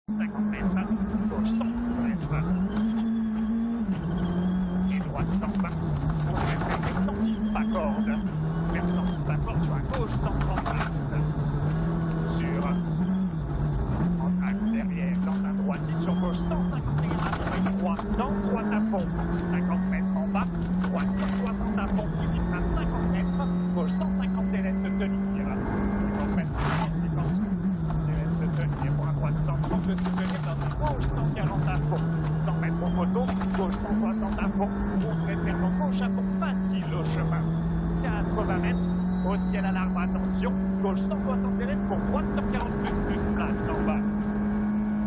50 mètres, gauche 100 mètres. Et droite 120. On va faire descente, pas corde. Versant, pas corde sur la gauche 130 mètres. Sur en axe derrière, dans un droite, sur gauche 151 mètres, droite, dans droite à fond. 50 mètres en bas, droite 160 à fond, qui à 50 mètres, gauche 150 délais de tenir. 50 mètres, 150 délais de tenir pour la droite 130 de tenir dans un gauche 140 à fond. 100 mètres au poteau, gauche 160 à fond, on préfère en gauche à fond, facile au chemin. 80 mètres, au ciel à l'arbre, attention, gauche 160 délais pour droite 140 plus place en bas.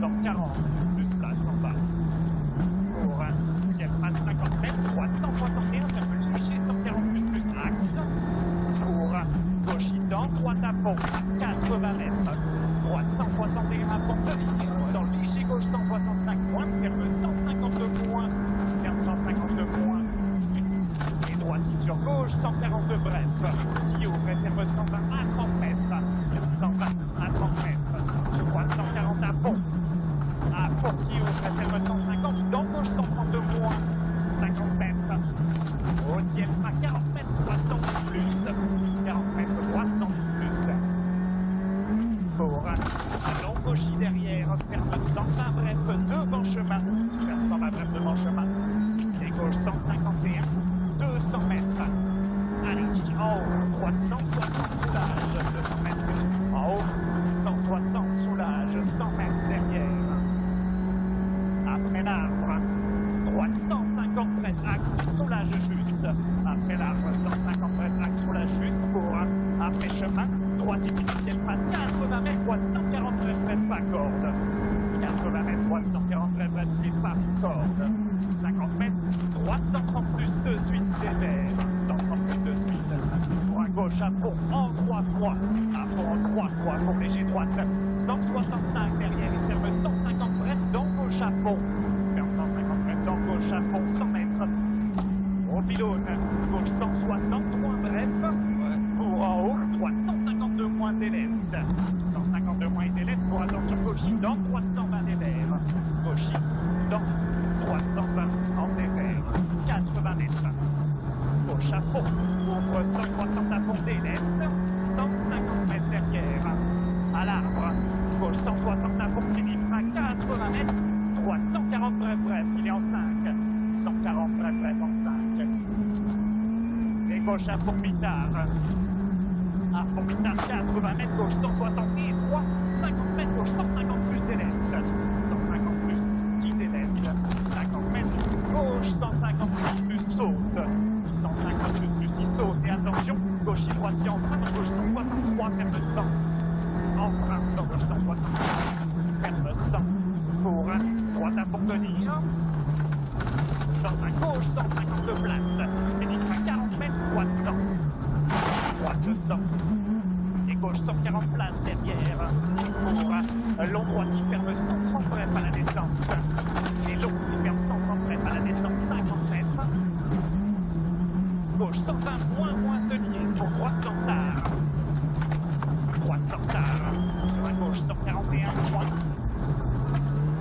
140 plus place en bas. Pour un ciel à 50 mètres, droite 161, ça peut le switcher 140 plus axe. Pour gauche ident, droite à fond, 80 mètres. Droite 161 à fond de ligne. Dans le léger gauche 165 points, ferme 152 points, ferme 152 points. Et droite sur gauche 142 bref. Qui ouvre réserve 120 à 30 mètres. 120 à 30 mètres. Sur droite 140 à fond. À fond qui ouvre réserve 150. Dans gauche 132 points. 50 mètres. Au ciel à 40 mètres, droite 100 plus. 40 mètres, droite 100 plus. Pour un long gauchis derrière, ferme 120 bref devant chemin. Ferme 120 bref devant chemin. Et gauche 151. 200 mètres. Allez, en haut, droite 160, soulage, 200 mètres. En haut, 160, soulage, 100 mètres derrière. Après l'arbre, droite 150 mètres, axe, soulage juste. Après l'arbre, 150 mètres, axe, soulage juste. Pour après chemin, droite initiale, pas 80 mètres, droite 140 mètres, pas corde. 80 mètres, droite 140 mètres, c'est pas corde. 50 mètres, droite 130 plus de suite sévère. 130 plus de suite. Pour à gauche à fond, en 3-3. À fond en 3-3 pour léger droite. 165 derrière, il ferme 150 bref dans gauche à fond. Ferme 150 mètres dans gauche à fond, 100 mètres. Au pylône, gauche 163 bref. Pour en haut, droite 152 moins d'élèves. 152 moins d'élèves pour attention gauchis dans droite 120 d'élèves. Gauchis dans droite 120 en désert. 80 mètres. Gauche à fond. Ouvre 160 à fond d'élèves. 150 mètres derrière. À l'arbre. Gauche 160 à fond qui à 80 mètres. Droite 140 bref bref. Il est en 5. 140 bref bref en 5. Et gauche à fond mitard. À fond mitard 80 mètres. Gauche 170. Droite 50 mètres. Gauche 150 plus d'élèves. 150 plus. 10 élèves. 50 mètres. Gauche 150 plus saute. 150 plus il saute. Et attention. Gauche et droite en frein. Gauche 163. Ferme 100. En frein. Dans gauche 163. Ferme 100. Pour droite à fond tenir. Dans un gauche 152 places. Pénitre à 40 mètres. Droite 100. Droite 100. Et gauche 140 places derrière. Pour long droite qui ferme 130 bref à la descente. Et long qui ferme 130 bref à la descente 50 mètres. Gauche 120 moins tenir. Pour droite 100 tard. Droite 100 tard. Sur la gauche 141 points.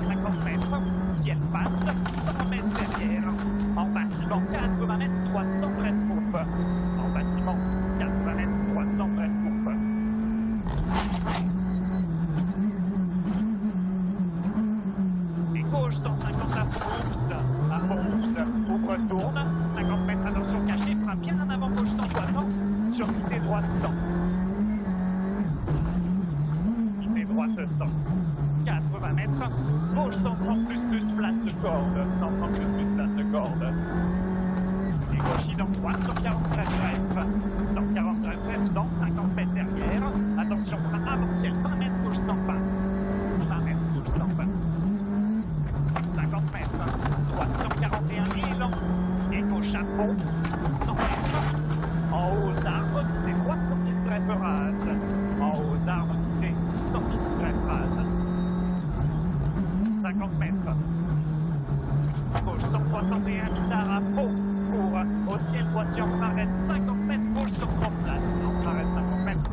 50 mètres. Ciel passe. 100 mètres derrière. En bâtiment 80 mètres. Droite 100 bref coupe. En bâtiment 80 mètres. Droite 100 bref coupe. Et gauche 150 à fond, ouvre tourne, 50 mètres attention cachée, frappe bien en avant gauche 160, sur quitter droite 100. Quitter droite 100. 80 mètres, gauche 130 plus place de corde, 130 plus place de corde. Et gauche dans droite 140 bref, 140 bref, 150 mètres derrière, attention frein avant-ciel, 20 mètres gauche 120. 20 mètres gauche 120. 50 mètres, droite 141 élan, et gauche à fond, 100 mètres. En haut aux arbres, c'est droite sortie de bref rase. En haut aux arbres, c'est sortie de bref rase. 50 mètres. Gauche 161, mitard à fond. Au ciel, voiture s'arrête 50 mètres, gauche sur 30 places. On s'arrête 50 mètres.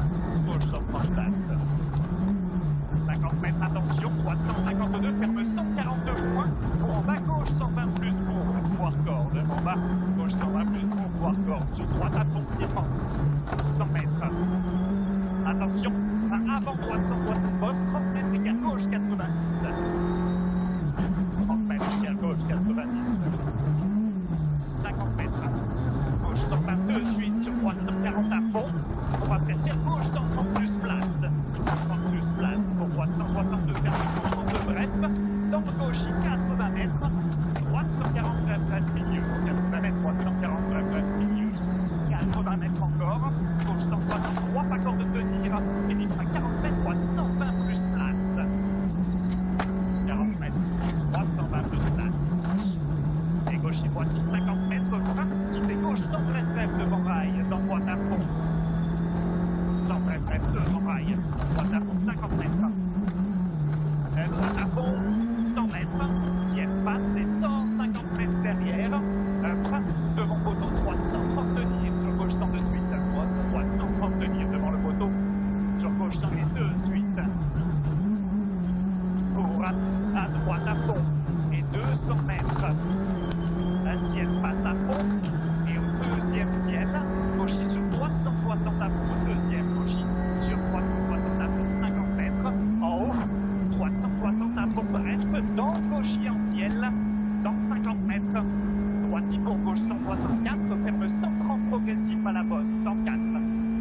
à droite à fond et 200 mètres. Un ciel passe à fond et au deuxième ciel, Cauchy sur 360 à fond, deuxième Cauchy sur 360 à fond, 50 mètres. En haut, 360 à fond, bref, dans Cauchy en ciel, dans 50 mètres. Droite pour gauche 164, ferme 130 progressif à la bosse, 104.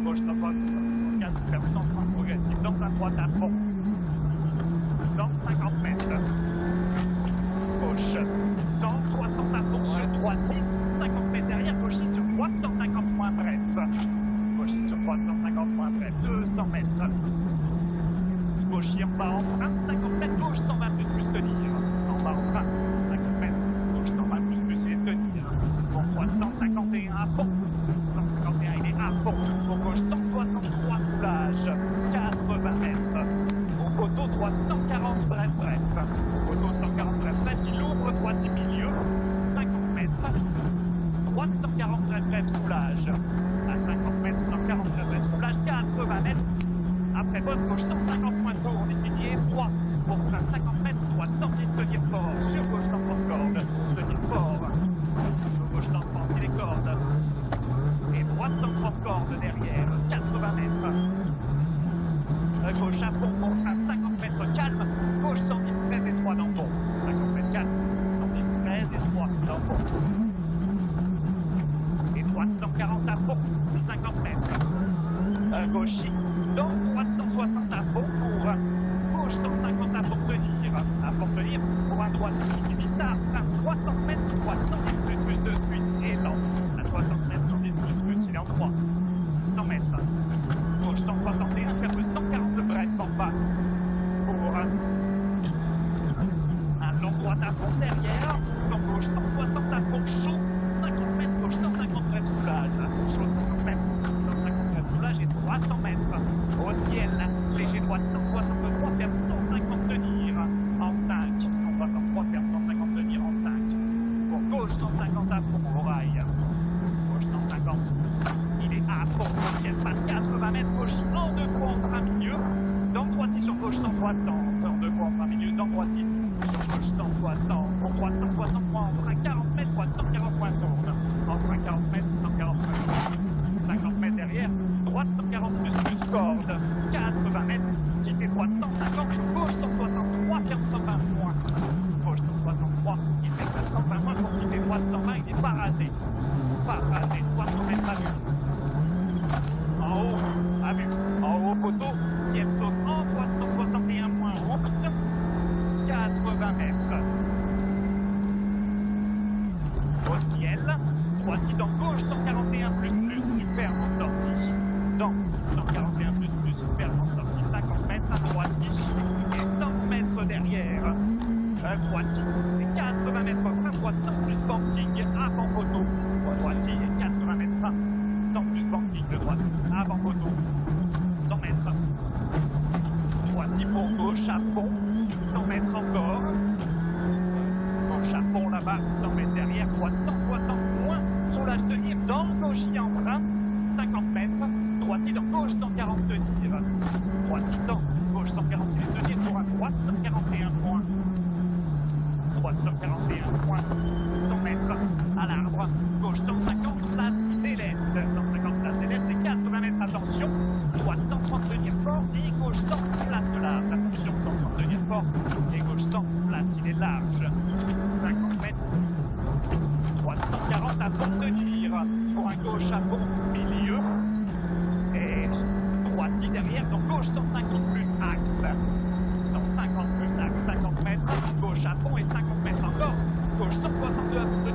Gauche 164, ferme 130 progressif dans la droite à fond. Dans 50 mètres. Gauche, 160 à fond sur droite, 50 mètres derrière, Cauchy sur droite, 150 points bref. Cauchy sur droite, 150 points bref, 200 mètres. Cauchy en bas en frein, 50 mètres, gauche 120 plus tenir. En bas en frein, 50 mètres, gauche 120 plus et tenir. Pour droite 151 à fond. 151 il est à fond. Pour gauche 163 soulage, 80 mètres. Au poteau droite 140 bref. Au poteau 140 bref, il ouvre droite du milieu, 50 mètres. Droite 140 bref, soulage. À 50 mètres, 140 bref, soulage, 80 mètres. Après bosse, gauche 150 points tour, on est signé 3 pour frein 50 mètres, droite sortie, tenir fort, sur gauche sans corde, tenir fort, sur gauche sans tranquille les cordes, et droite sans corde derrière, 80 mètres. Gauche à fond pour frein 50 mètres calme, gauche 110 13 et 3 dans le bon, 50 mètres calme, 110 13 et 3 dans le bon. Et droite 140 à fond, 50 mètres. Gauche dans droite 160 à fond pour gauche 150 à pour tenir pour un droite qui dit ça à 60 mètres, droite 110 plus de suite et lent. À 60 mètres, 110 plus, il est en 3. 100 mètres. Gauche 161, ferme 140 de bref en bas pour un long droite à fond derrière. Donc gauche 160 à fond chaud, 50 mètres, gauche 150 bref soulage. Chaud 50 mètres, 150 bref soulage et 300 mètres. Au ciel, léger droite 163, ferme 150 tenir en 5. 163, ferme 150 tenir en 5. Pour gauche 150 à fond au rail. Gauche 150. Il est à fond, ciel passe 80 mètres, gauche en 2 points en plein milieu. Dans droite sur gauche 160, en 2 points en plein milieu, dans droite sur gauche 160, pour droite 160 points en frein 40 mètres, droite 140 points tourne. En frein 40 mètres, 140 points. 50 mètres derrière, droite 140 plus corde, 80 mètres, qui fait droite 150, gauche 163, ferme 120 points. Gauche 163, il fait 120 points, pour qu'il fait droite 120, il n'est pas rasé. Pas rasé, 300 mètres à vue. En haut, à vue. En haut, poteau, ciel saute en droite 161 points, rouge, 80 mètres. Au ciel, droite dans gauche 141 plus, ferme en sortie. Dans 141 plus, ferme en sortie, 50 mètres à droite et 100 mètres derrière. Droite, c'est 80 mètres frein, droite 100 plus banking, avant poteau. Droite, 80 mètres frein, 100 plus banking de droite, avant poteau. 100 mètres. Droite pour gauche à fond, 100 mètres encore. Gauche à fond là-bas, 100 mètres derrière, droite 160 points, soulage tenir dans gauche en frein, 50 mètres, droite dans gauche 140 tenir, droite dans gauche 140 tenir pour un droite 141 points, droite 141 points, 100 mètres à l'arbre, gauche 150 place céleste, 150 place céleste et 80 mètres attention, droite 130 tenir fort et gauche 100 place large, attention 130 tenir fort et gauche 100 place il est large, 50 mètres. Droite 140 à fond tenir pour un gauche à fond milieu et droite derrière donc gauche 150 plus axe 150 plus axe 50 mètres gauche à fond et 50 mètres encore gauche 162 à fond